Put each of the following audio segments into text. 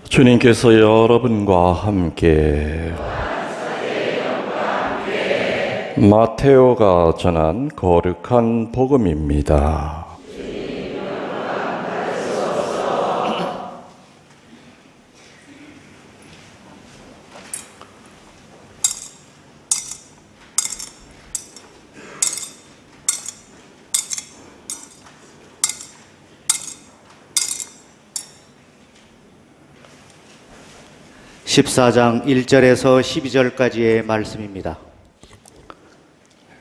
주님께서 여러분과 함께 마테오가 전한 거룩한 복음입니다. 14장 1절에서 12절까지의 말씀입니다.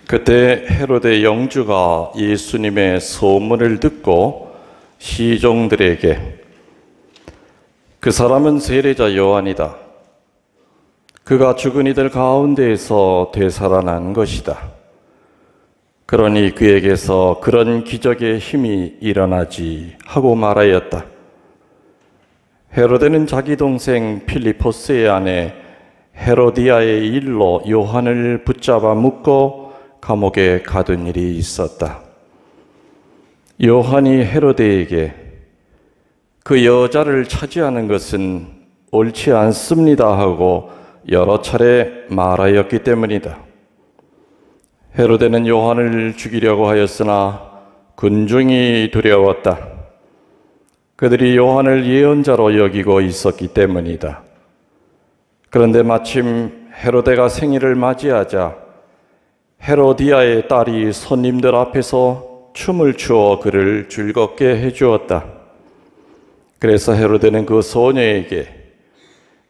그때 헤로데 영주가 예수님의 소문을 듣고 시종들에게 그 사람은 세례자 요한이다. 그가 죽은 이들 가운데에서 되살아난 것이다. 그러니 그에게서 그런 기적의 힘이 일어나지 하고 말하였다. 헤로데는 자기 동생 필리포스의 아내 헤로디아의 일로 요한을 붙잡아 묶고 감옥에 가둔 일이 있었다. 요한이 헤로데에게 그 여자를 차지하는 것은 옳지 않습니다 하고 여러 차례 말하였기 때문이다. 헤로데는 요한을 죽이려고 하였으나 군중이 두려웠다. 그들이 요한을 예언자로 여기고 있었기 때문이다. 그런데 마침 헤로데가 생일을 맞이하자 헤로디아의 딸이 손님들 앞에서 춤을 추어 그를 즐겁게 해주었다. 그래서 헤로데는 그 소녀에게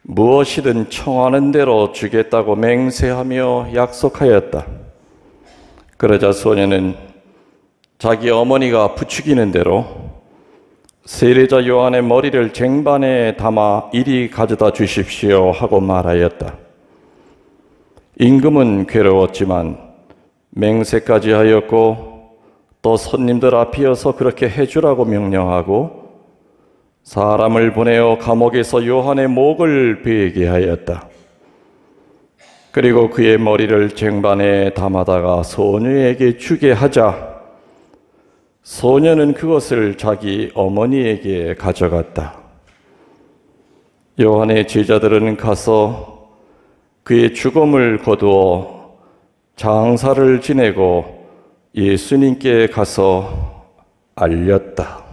무엇이든 청하는 대로 주겠다고 맹세하며 약속하였다. 그러자 소녀는 자기 어머니가 부추기는 대로 세례자 요한의 머리를 쟁반에 담아 이리 가져다 주십시오 하고 말하였다. 임금은 괴로웠지만 맹세까지 하였고 또 손님들 앞이어서 그렇게 해주라고 명령하고 사람을 보내어 감옥에서 요한의 목을 베게 하였다. 그리고 그의 머리를 쟁반에 담아다가 소녀에게 주게 하자 소녀는 그것을 자기 어머니에게 가져갔다. 요한의 제자들은 가서 그의 죽음을 거두어 장사를 지내고 예수님께 가서 알렸다.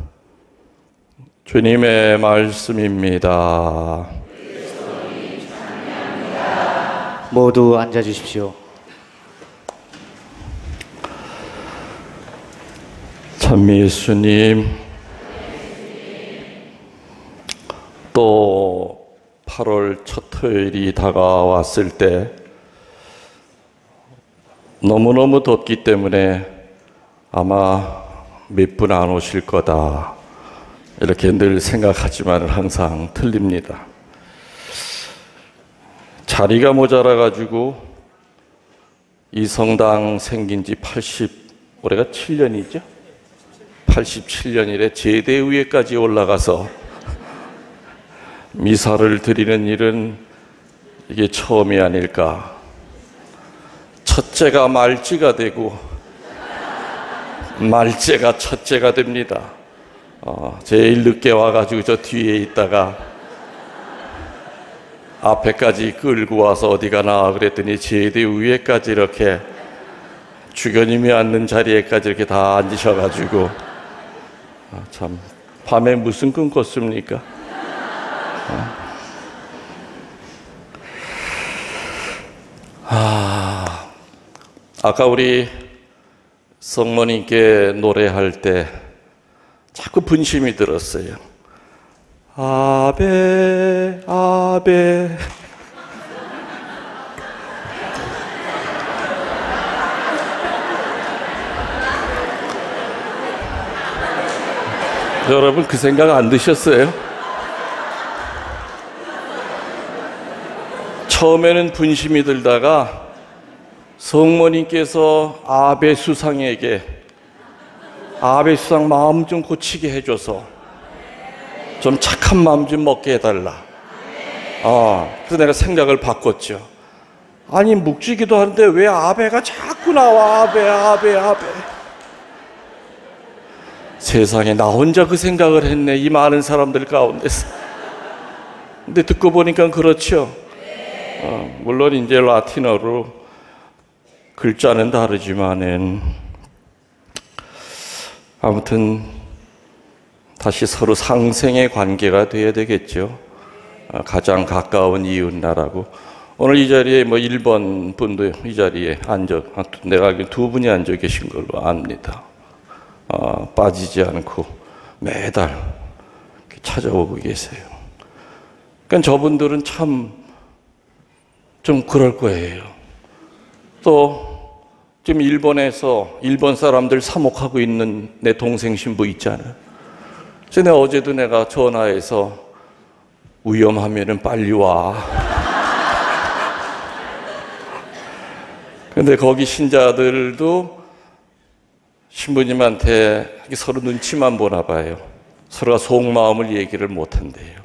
주님의 말씀입니다. 모두 앉아주십시오. 참 예수님, 또 8월 첫 토요일이 다가왔을 때 너무너무 덥기 때문에 아마 몇 분 안 오실 거다 이렇게 늘 생각하지만 항상 틀립니다. 자리가 모자라 가지고 이 성당 생긴 지 올해가 7년이죠? 87년일에 제대 위에까지 올라가서 미사를 드리는 일은 이게 처음이 아닐까. 첫째가 말찌가 되고 말째가 첫째가 됩니다. 제일 늦게 와가지고 저 뒤에 있다가 앞에까지 끌고 와서 어디 가나 그랬더니 제대 위에까지 이렇게 주교님이 앉는 자리에까지 이렇게 다 앉으셔가지고 참 밤에 무슨 꿈 꿨습니까? 아까 우리 성모님께 노래할 때 자꾸 분심이 들었어요. 아베 아베 여러분 그 생각 안 드셨어요? 처음에는 분심이 들다가 성모님께서 아베 수상에게 아베 수상 마음 좀 고치게 해줘서 좀 착한 마음 좀 먹게 해달라. 그래서 내가 생각을 바꿨죠. 아니 묵지기도 하는데 왜 아베가 자꾸 나와. 아베 세상에 나 혼자 그 생각을 했네. 이 많은 사람들 가운데서. 근데 듣고 보니까 그렇죠. 물론 이제 라틴어로 글자는 다르지만은 아무튼 다시 서로 상생의 관계가 돼야 되겠죠. 가장 가까운 이웃 나라고. 오늘 이 자리에 뭐 일본 분도 이 자리에 내가 알기로 두 분이 앉아 계신 걸로 압니다. 빠지지 않고 매달 찾아오고 계세요. 그러니까 저분들은 참 좀 그럴 거예요. 또 지금 일본에서 일본 사람들 사목하고 있는 내 동생 신부 있잖아요. 그래서 내가 어제도 내가 전화해서 위험하면은 빨리 와. 근데 거기 신자들도 신부님한테 서로 눈치만 보나 봐요. 서로가 속마음을 얘기를 못 한대요.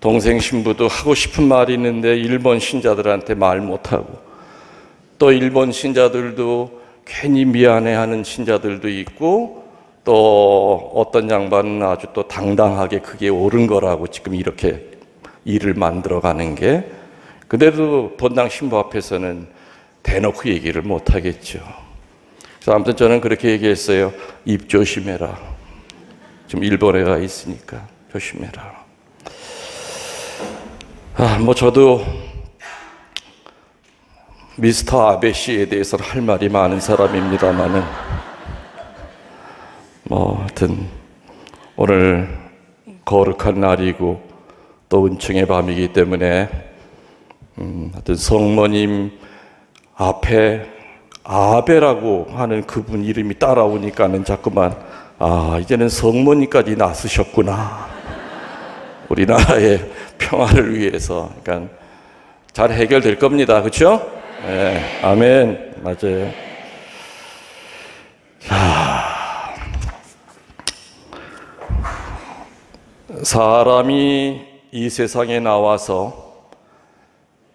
동생 신부도 하고 싶은 말이 있는데 일본 신자들한테 말 못하고, 또 일본 신자들도 괜히 미안해하는 신자들도 있고, 또 어떤 양반은 아주 또 당당하게 그게 옳은 거라고 지금 이렇게 일을 만들어가는 게, 그래도 본당 신부 앞에서는 대놓고 얘기를 못하겠죠. 그래서 아무튼 저는 그렇게 얘기했어요. 입 조심해라. 지금 일본에 가 있으니까 조심해라. 뭐 저도 미스터 아베 씨에 대해서는 할 말이 많은 사람입니다만은, 뭐 하여튼 오늘 거룩한 날이고 또 은총의 밤이기 때문에 하여튼 성모님 앞에 아베라고 하는 그분 이름이 따라오니까는 자꾸만 이제는 성모님까지 나서셨구나. 우리나라의 평화를 위해서. 그러니까 잘 해결될 겁니다. 그렇죠? 네, 아멘. 맞아요. 자, 사람이 이 세상에 나와서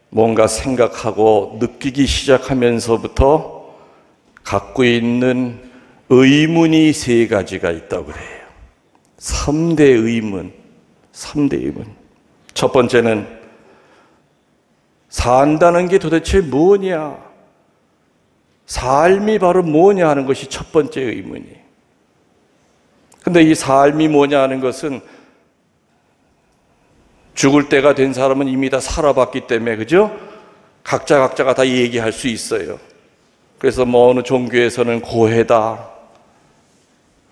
뭔가 생각하고 느끼기 시작하면서부터 갖고 있는 의문이 세 가지가 있다고 그래요. 3대 의문. 3대 의문. 첫 번째는 산다는 게 도대체 뭐냐? 삶이 바로 뭐냐 하는 것이 첫 번째 의문이에요. 근데 이 삶이 뭐냐 하는 것은 죽을 때가 된 사람은 이미 다 살아봤기 때문에, 그죠? 각자가 다 얘기할 수 있어요. 그래서 뭐 어느 종교에서는 고해다,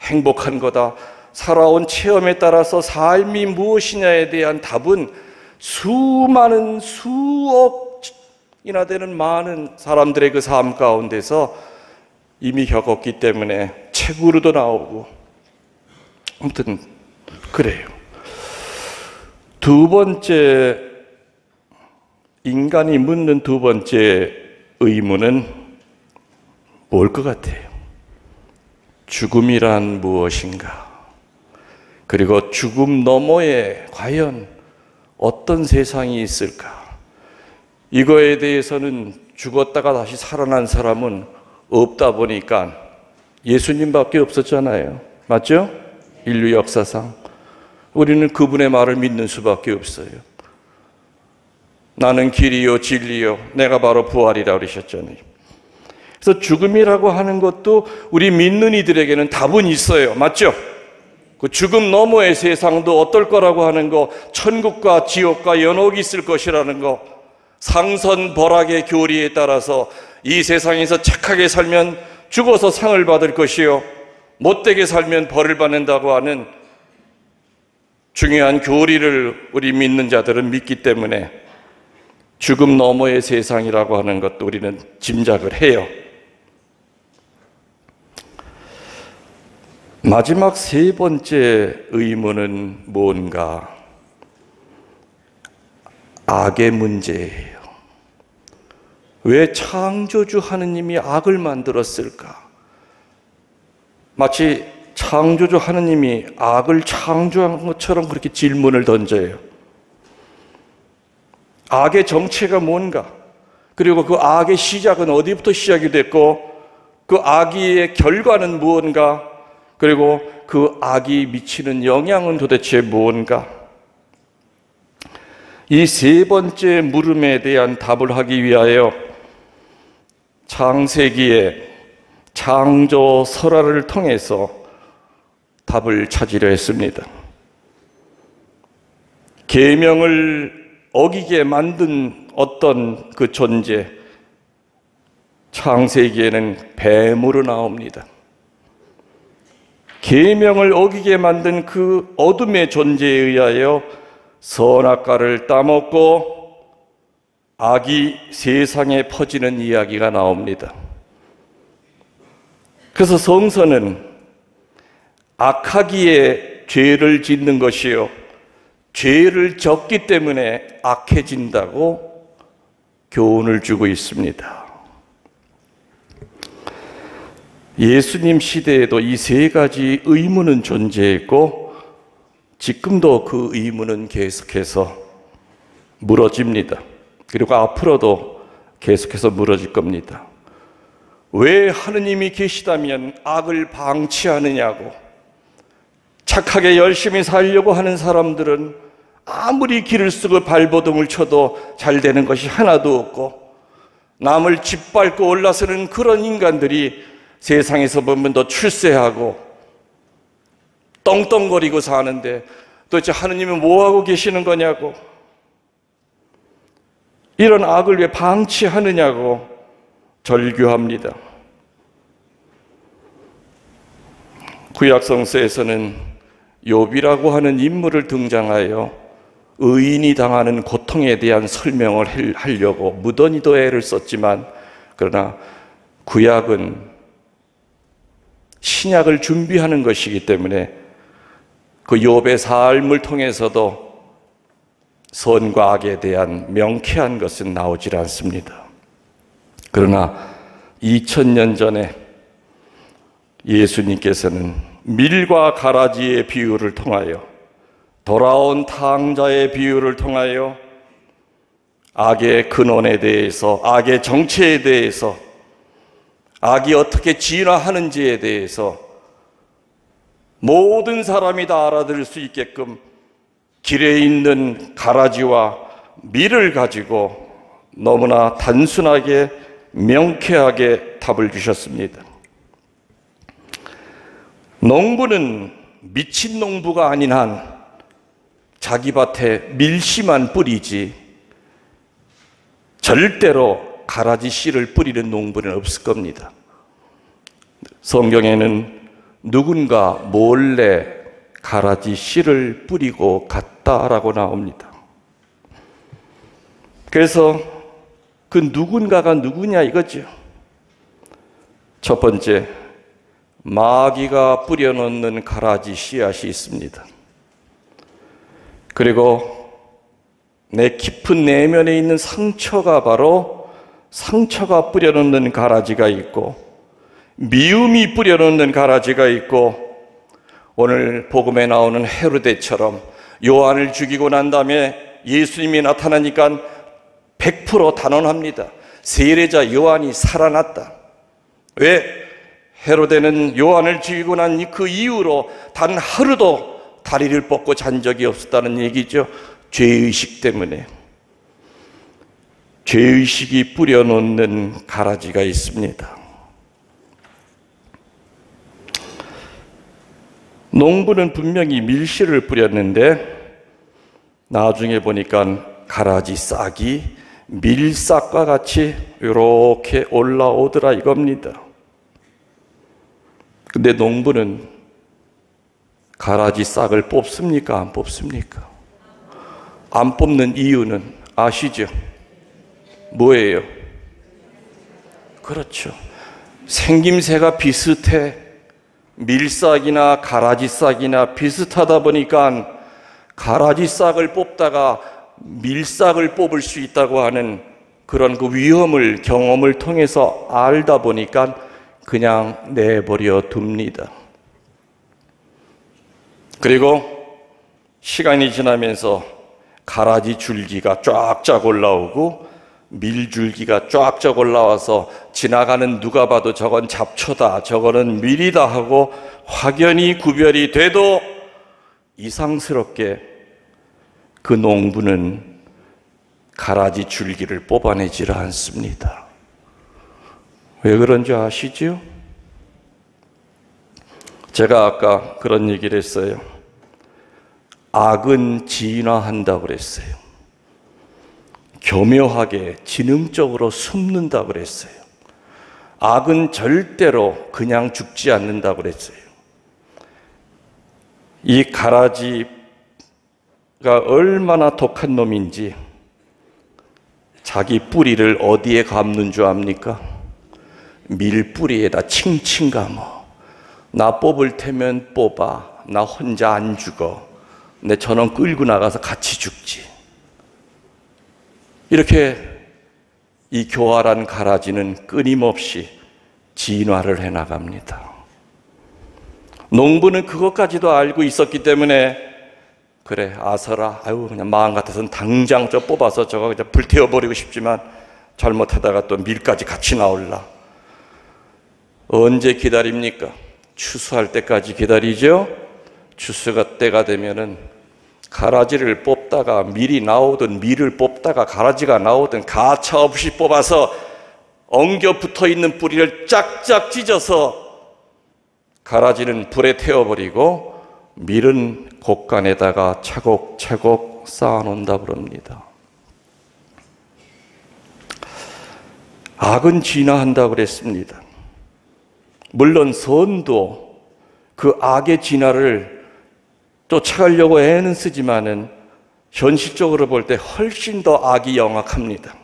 행복한 거다, 살아온 체험에 따라서 삶이 무엇이냐에 대한 답은 수억이나 되는 많은 사람들의 그 삶 가운데서 이미 겪었기 때문에 책으로도 나오고, 아무튼 그래요. 두 번째, 인간이 묻는 두 번째 의문은 뭘 것 같아요? 죽음이란 무엇인가? 그리고 죽음 너머에 과연 어떤 세상이 있을까? 이거에 대해서는 죽었다가 다시 살아난 사람은 없다 보니까 예수님밖에 없었잖아요. 맞죠? 인류 역사상. 우리는 그분의 말을 믿는 수밖에 없어요. 나는 길이요 진리요 내가 바로 부활이라 그러셨잖아요. 그래서 죽음이라고 하는 것도 우리 믿는 이들에게는 답은 있어요. 맞죠? 그 죽음 너머의 세상도 어떨 거라고 하는 거, 천국과 지옥과 연옥이 있을 것이라는 거, 상선벌악의 교리에 따라서 이 세상에서 착하게 살면 죽어서 상을 받을 것이요 못되게 살면 벌을 받는다고 하는 중요한 교리를 우리 믿는 자들은 믿기 때문에 죽음 너머의 세상이라고 하는 것도 우리는 짐작을 해요. 마지막 세 번째 의문은 뭔가? 악의 문제예요. 왜 창조주 하느님이 악을 만들었을까? 마치 창조주 하느님이 악을 창조한 것처럼 그렇게 질문을 던져요. 악의 정체가 뭔가? 그리고 그 악의 시작은 어디부터 시작이 됐고, 그 악의 결과는 무언가? 그리고 그 악이 미치는 영향은 도대체 무언가? 이 세 번째 물음에 대한 답을 하기 위하여 창세기의 창조 설화를 통해서 답을 찾으려 했습니다. 계명을 어기게 만든 어떤 그 존재, 창세기에는 뱀으로 나옵니다. 계명을 어기게 만든 그 어둠의 존재에 의하여 선악과를 따먹고 악이 세상에 퍼지는 이야기가 나옵니다. 그래서 성서는 악하기에 죄를 짓는 것이요, 죄를 졌기 때문에 악해진다고 교훈을 주고 있습니다. 예수님 시대에도 이 세 가지 의문은 존재했고 지금도 그 의문은 계속해서 물어집니다. 그리고 앞으로도 계속해서 물어질 겁니다. 왜 하느님이 계시다면 악을 방치하느냐고, 착하게 열심히 살려고 하는 사람들은 아무리 길을 쓰고 발버둥을 쳐도 잘 되는 것이 하나도 없고, 남을 짓밟고 올라서는 그런 인간들이 세상에서 보면 더 출세하고 떵떵거리고 사는데 도대체 하느님은 뭐하고 계시는 거냐고, 이런 악을 왜 방치하느냐고 절규합니다. 구약 성서에서는 욥이라고 하는 인물을 등장하여 의인이 당하는 고통에 대한 설명을 하려고 무던히도 애를 썼지만, 그러나 구약은 신약을 준비하는 것이기 때문에 그 욥의 삶을 통해서도 선과 악에 대한 명쾌한 것은 나오질 않습니다. 그러나 2000년 전에 예수님께서는 밀과 가라지의 비유를 통하여, 돌아온 탕자의 비유를 통하여 악의 근원에 대해서, 악의 정체에 대해서, 악이 어떻게 진화하는지에 대해서 모든 사람이 다 알아들을 수 있게끔 길에 있는 가라지와 밀을 가지고 너무나 단순하게 명쾌하게 답을 주셨습니다. 농부는 미친 농부가 아닌 한 자기 밭에 밀씨만 뿌리지 절대로 가라지 씨를 뿌리는 농부는 없을 겁니다. 성경에는 누군가 몰래 가라지 씨를 뿌리고 갔다라고 나옵니다. 그래서 그 누군가가 누구냐 이거죠. 첫 번째, 마귀가 뿌려놓는 가라지 씨앗이 있습니다. 그리고 내 깊은 내면에 있는 상처가 바로, 상처가 뿌려놓는 가라지가 있고, 미움이 뿌려놓는 가라지가 있고, 오늘 복음에 나오는 헤로데처럼 요한을 죽이고 난 다음에 예수님이 나타나니까 100% 단언합니다. 세례자 요한이 살아났다. 왜? 헤로데는 요한을 죽이고 난 그 이후로 단 하루도 다리를 뻗고 잔 적이 없었다는 얘기죠. 죄의식 때문에. 죄의식이 뿌려놓는 가라지가 있습니다. 농부는 분명히 밀씨를 뿌렸는데 나중에 보니까 가라지 싹이 밀싹과 같이 이렇게 올라오더라 이겁니다. 근데 농부는 가라지 싹을 뽑습니까? 안 뽑습니까? 안 뽑는 이유는 아시죠? 뭐예요? 그렇죠. 생김새가 비슷해. 밀싹이나 가라지 싹이나 비슷하다 보니까 가라지 싹을 뽑다가 밀싹을 뽑을 수 있다고 하는 그런 그 위험을, 경험을 통해서 알다 보니까 그냥 내버려 둡니다. 그리고 시간이 지나면서 가라지 줄기가 쫙쫙 올라오고 밀줄기가 쫙쫙 올라와서 지나가는 누가 봐도 저건 잡초다, 저거는 밀이다 하고 확연히 구별이 돼도 이상스럽게 그 농부는 가라지 줄기를 뽑아내지를 않습니다. 왜 그런지 아시지요? 제가 아까 그런 얘기를 했어요. 악은 진화한다고 그랬어요. 교묘하게 지능적으로 숨는다고 그랬어요. 악은 절대로 그냥 죽지 않는다고 그랬어요. 이 가라지가 얼마나 독한 놈인지 자기 뿌리를 어디에 감는 줄 압니까? 밀뿌리에다 칭칭 감어. 나 뽑을 테면 뽑아. 나 혼자 안 죽어. 내 저놈 끌고 나가서 같이 죽지. 이렇게 이 교활한 가라지는 끊임없이 진화를 해나갑니다. 농부는 그것까지도 알고 있었기 때문에 그래 아서라 아유 그냥 마음 같아서는 당장 저 뽑아서 저거 그냥 불태워버리고 싶지만 잘못하다가 또 밀까지 같이 나올라. 언제 기다립니까? 추수할 때까지 기다리죠. 추수가 때가 되면은 가라지를 뽑다가 밀이 나오든 밀을 뽑다가 가라지가 나오든 가차없이 뽑아서 엉겨 붙어있는 뿌리를 짝짝 찢어서 가라지는 불에 태워버리고 밀은 곡간에다가 차곡차곡 쌓아놓는다 그럽니다. 악은 진화한다고 그랬습니다. 물론 선도 그 악의 진화를 쫓아가려고 애는 쓰지만은 현실적으로 볼 때 훨씬 더 악이 영악합니다.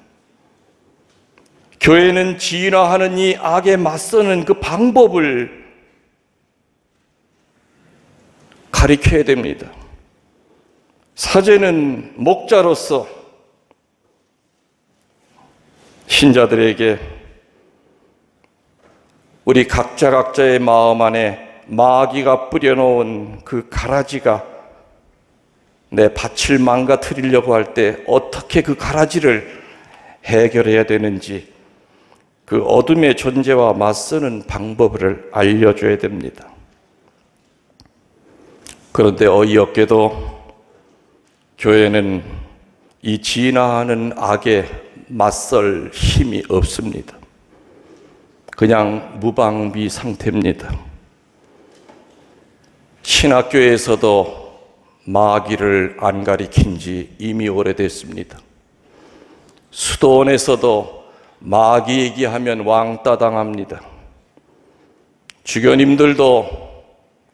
교회는 진화하는 이 악에 맞서는 그 방법을 가르쳐야 됩니다. 사제는 목자로서 신자들에게 우리 각자의 마음 안에 마귀가 뿌려놓은 그 가라지가 내 밭을 망가뜨리려고 할 때 어떻게 그 가라지를 해결해야 되는지 그 어둠의 존재와 맞서는 방법을 알려줘야 됩니다. 그런데 어이없게도 교회는 이 진화하는 악에 맞설 힘이 없습니다. 그냥 무방비 상태입니다. 신학교에서도 마귀를 안 가리킨 지 이미 오래됐습니다. 수도원에서도 마귀 얘기하면 왕따 당합니다. 주교님들도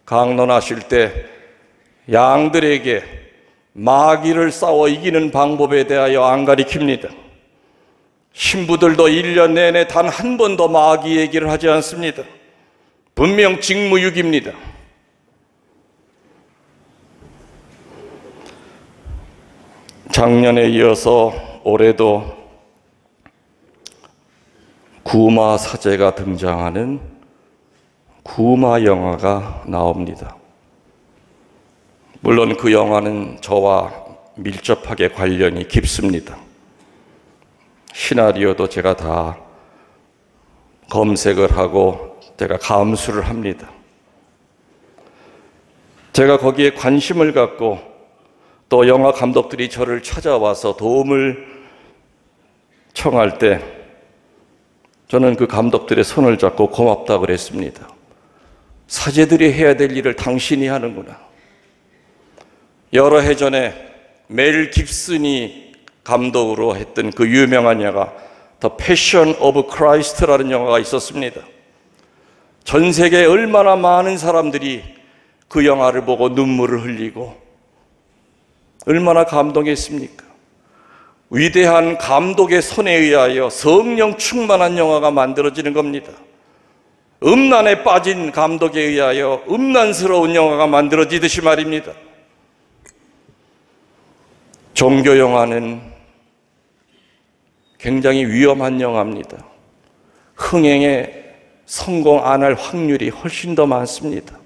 강론하실 때 양들에게 마귀를 싸워 이기는 방법에 대하여 안 가리킵니다. 신부들도 1년 내내 단 한 번도 마귀 얘기를 하지 않습니다. 분명 직무유기입니다. 작년에 이어서 올해도 구마 사제가 등장하는 구마 영화가 나옵니다. 물론 그 영화는 저와 밀접하게 관련이 깊습니다. 시나리오도 제가 다 검색을 하고 제가 감수를 합니다. 제가 거기에 관심을 갖고 또 영화 감독들이 저를 찾아와서 도움을 청할 때 저는 그 감독들의 손을 잡고 고맙다고 그랬습니다. 사제들이 해야 될 일을 당신이 하는구나. 여러 해 전에 멜 깁슨이 감독으로 했던 그 유명한 영화 The Passion of Christ라는 영화가 있었습니다. 전 세계에 얼마나 많은 사람들이 그 영화를 보고 눈물을 흘리고 얼마나 감동했습니까? 위대한 감독의 손에 의하여 성령 충만한 영화가 만들어지는 겁니다. 음란에 빠진 감독에 의하여 음란스러운 영화가 만들어지듯이 말입니다. 종교 영화는 굉장히 위험한 영화입니다. 흥행에 성공 안 할 확률이 훨씬 더 많습니다.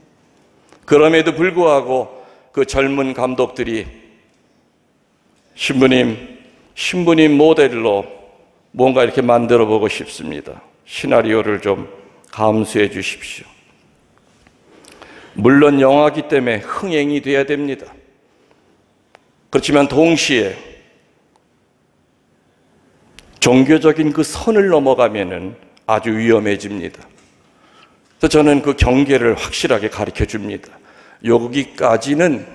그럼에도 불구하고 그 젊은 감독들이 신부님 모델로 뭔가 이렇게 만들어 보고 싶습니다. 시나리오를 좀 감수해 주십시오. 물론 영화이기 때문에 흥행이 돼야 됩니다. 그렇지만 동시에 종교적인 그 선을 넘어가면은 아주 위험해집니다. 그래서 저는 그 경계를 확실하게 가르쳐 줍니다. 여기까지는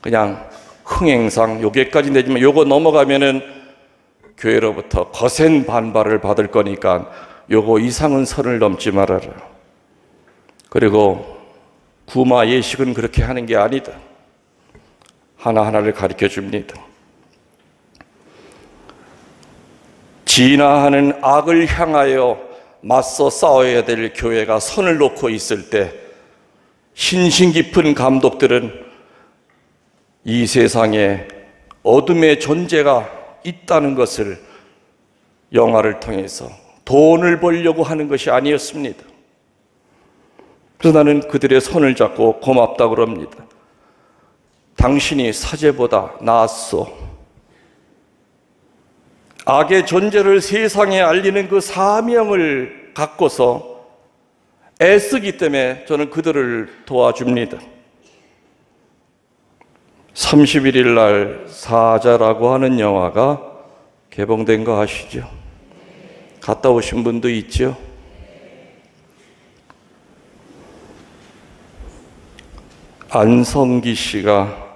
그냥 흥행상 여기까지 내지만 요거 넘어가면은 교회로부터 거센 반발을 받을 거니까 요거 이상은 선을 넘지 말아라. 그리고 구마 예식은 그렇게 하는 게 아니다. 하나하나를 가르쳐 줍니다. 진화하는 악을 향하여 맞서 싸워야 될 교회가 선을 놓고 있을 때 신신 깊은 감독들은 이 세상에 어둠의 존재가 있다는 것을 영화를 통해서 돈을 벌려고 하는 것이 아니었습니다. 그래서 나는 그들의 손을 잡고 고맙다고 그럽니다. 당신이 사제보다 나았소. 악의 존재를 세상에 알리는 그 사명을 갖고서 애쓰기 때문에 저는 그들을 도와줍니다. 31일 날 사자라고 하는 영화가 개봉된 거 아시죠? 갔다 오신 분도 있죠? 안성기 씨가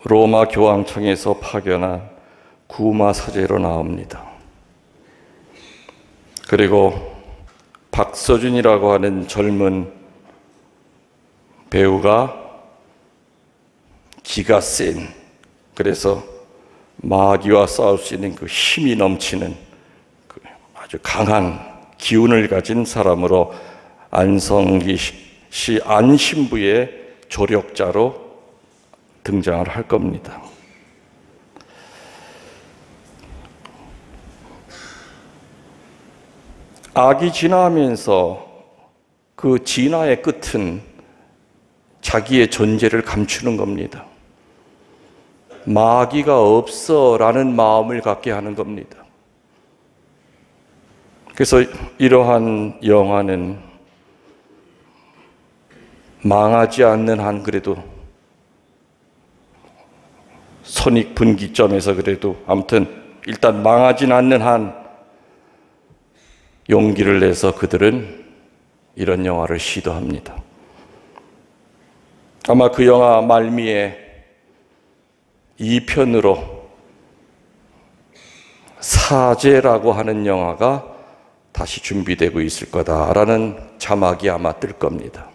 로마 교황청에서 파견한 구마 사제로 나옵니다. 그리고 박서준이라고 하는 젊은 배우가 기가 센, 그래서 마귀와 싸울 수 있는 그 힘이 넘치는 그 아주 강한 기운을 가진 사람으로 안성기 씨 안신부의 조력자로 등장을 할 겁니다. 악이 진화하면서 그 진화의 끝은 자기의 존재를 감추는 겁니다. 마귀가 없어라는 마음을 갖게 하는 겁니다. 그래서 이러한 영화는 망하지 않는 한 그래도 손익분기점에서 그래도 아무튼 일단 망하진 않는 한 용기를 내서 그들은 이런 영화를 시도합니다. 아마 그 영화 말미에 2편으로 사제라고 하는 영화가 다시 준비되고 있을 거다라는 자막이 아마 뜰 겁니다.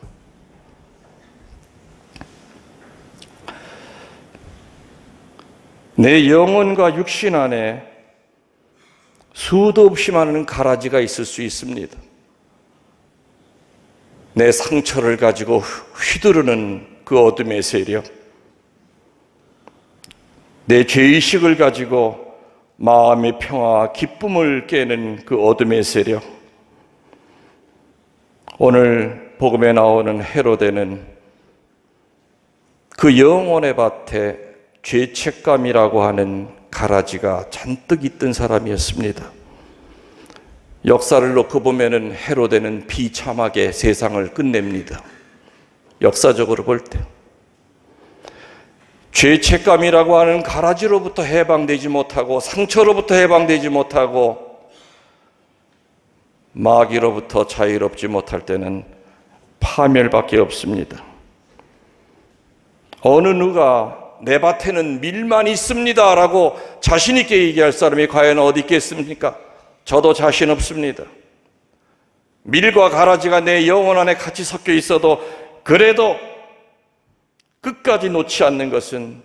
내 영혼과 육신 안에 수도 없이 많은 가라지가 있을 수 있습니다. 내 상처를 가지고 휘두르는 그 어둠의 세력, 내 죄의식을 가지고 마음의 평화와 기쁨을 깨는 그 어둠의 세력, 오늘 복음에 나오는 헤로데는 그 영혼의 밭에 죄책감이라고 하는 가라지가 잔뜩 있던 사람이었습니다. 역사를 놓고 보면은 헤로데는 비참하게 세상을 끝냅니다. 역사적으로 볼 때. 죄책감이라고 하는 가라지로부터 해방되지 못하고 상처로부터 해방되지 못하고 마귀로부터 자유롭지 못할 때는 파멸밖에 없습니다. 어느 누가 내 밭에는 밀만 있습니다 라고 자신 있게 얘기할 사람이 과연 어디 있겠습니까? 저도 자신 없습니다. 밀과 가라지가 내 영혼 안에 같이 섞여 있어도 그래도 끝까지 놓지 않는 것은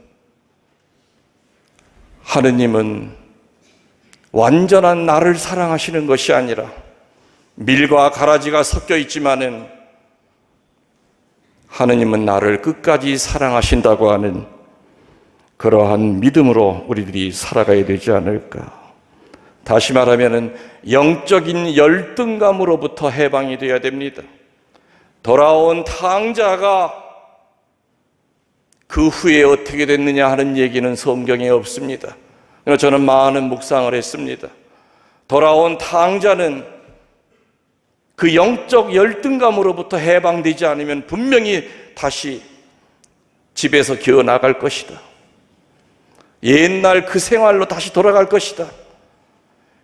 하느님은 완전한 나를 사랑하시는 것이 아니라 밀과 가라지가 섞여 있지만은 하느님은 나를 끝까지 사랑하신다고 하는 그러한 믿음으로 우리들이 살아가야 되지 않을까. 다시 말하면 영적인 열등감으로부터 해방이 되어야 됩니다. 돌아온 탕자가 그 후에 어떻게 됐느냐 하는 얘기는 성경에 없습니다. 저는 많은 묵상을 했습니다. 돌아온 탕자는 그 영적 열등감으로부터 해방되지 않으면 분명히 다시 집에서 기어나갈 것이다. 옛날 그 생활로 다시 돌아갈 것이다.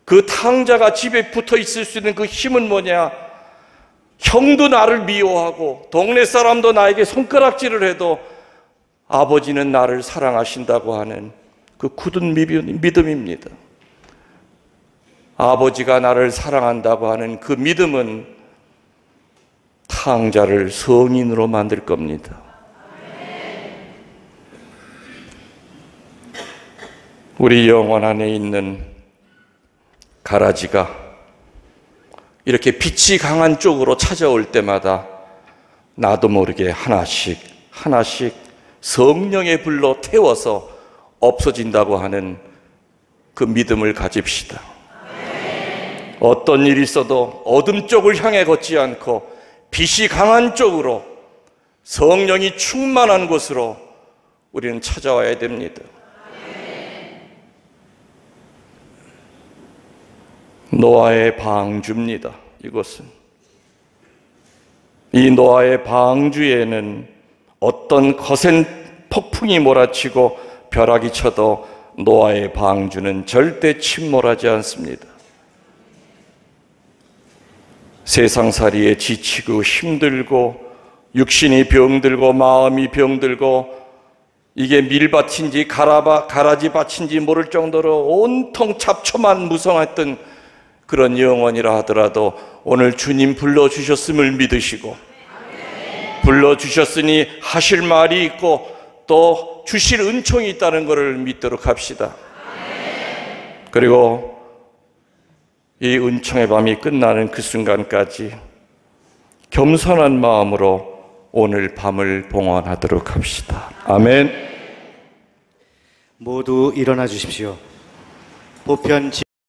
그 탕자가 집에 붙어 있을 수 있는 그 힘은 뭐냐? 형도 나를 미워하고 동네 사람도 나에게 손가락질을 해도 아버지는 나를 사랑하신다고 하는 그 굳은 믿음입니다. 아버지가 나를 사랑한다고 하는 그 믿음은 탕자를 성인으로 만들 겁니다. 우리 영혼 안에 있는 가라지가 이렇게 빛이 강한 쪽으로 찾아올 때마다 나도 모르게 하나씩 하나씩 성령의 불로 태워서 없어진다고 하는 그 믿음을 가집시다. 어떤 일이 있어도 어둠 쪽을 향해 걷지 않고 빛이 강한 쪽으로, 성령이 충만한 곳으로 우리는 찾아와야 됩니다. 노아의 방주입니다. 이곳은. 이 노아의 방주에는 어떤 거센 폭풍이 몰아치고 벼락이 쳐도 노아의 방주는 절대 침몰하지 않습니다. 세상살이에 지치고 힘들고 육신이 병들고 마음이 병들고 이게 밀밭인지 가라지밭인지 모를 정도로 온통 잡초만 무성했던 그런 영혼이라 하더라도 오늘 주님 불러주셨음을 믿으시고, 불러주셨으니 하실 말이 있고 또 주실 은총이 있다는 것을 믿도록 합시다. 그리고 이 은총의 밤이 끝나는 그 순간까지 겸손한 마음으로 오늘 밤을 봉헌하도록 합시다. 아멘. 모두 일어나 주십시오. 보편